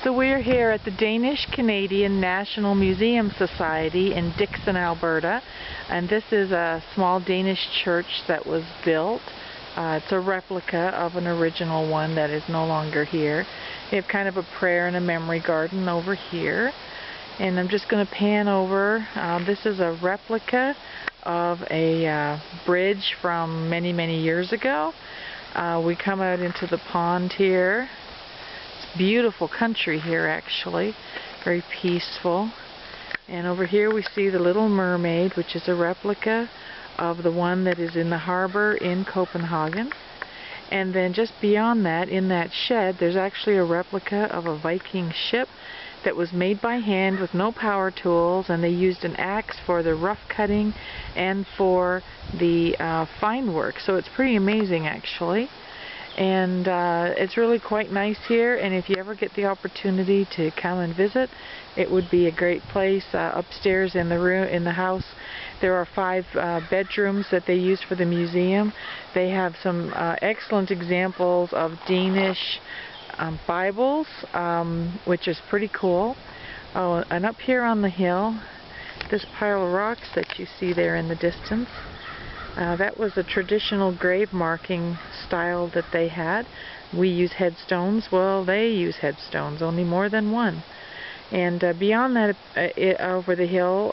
So we're here at the Danish Canadian National Museum Society in Dixon, Alberta, and this is a small Danish church that was built. It's a replica of an original one that is no longer here. They have kind of a prayer and a memory garden over here. And I'm just going to pan over. This is a replica of a bridge from many, many years ago. We come out into the pond here. It's beautiful country here, actually. Very peaceful. And over here we see the Little Mermaid, which is a replica of the one that is in the harbor in Copenhagen. And then just beyond that, in that shed, there's actually a replica of a Viking ship that was made by hand with no power tools, and they used an axe for the rough cutting and for the fine work. So it's pretty amazing, actually. And it's really quite nice here, and if you ever get the opportunity to come and visit, it would be a great place. Upstairs in the house, there are 5 bedrooms that they use for the museum. They have some excellent examples of Danish Bibles, which is pretty cool. Oh, and up here on the hill, this pile of rocks that you see there in the distance, that was a traditional grave marking style that they had. We use headstones. Well, they use headstones, only more than one. And beyond that, over the hill,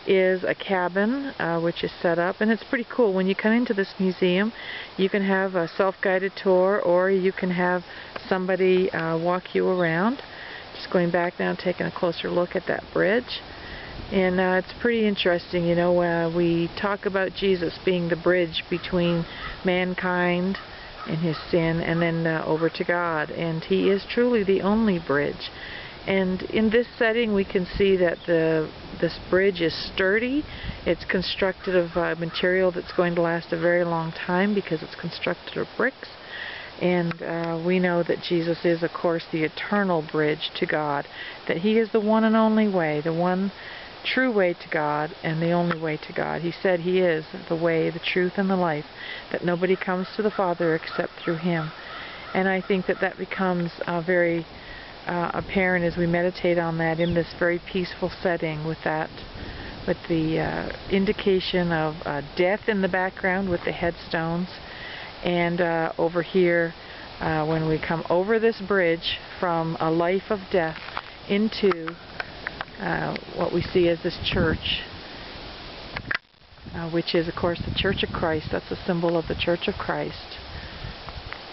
is a cabin which is set up, and it's pretty cool. When you come into this museum, you can have a self-guided tour, or you can have somebody walk you around. Just going back now and taking a closer look at that bridge. And it's pretty interesting, you know, we talk about Jesus being the bridge between mankind and his sin and then over to God, and he is truly the only bridge. And in this setting we can see that this bridge is sturdy. It's constructed of material that's going to last a very long time because it's constructed of bricks. And we know that Jesus is, of course, the eternal bridge to God, that he is the one and only way, the one true way to God and the only way to God. He said he is the way, the truth, and the life, that nobody comes to the Father except through him. And I think that that becomes very apparent as we meditate on that in this very peaceful setting with the indication of death in the background with the headstones. And over here, when we come over this bridge from a life of death into what we see as this church, which is, of course, the Church of Christ. That's a symbol of the Church of Christ,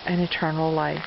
and eternal life.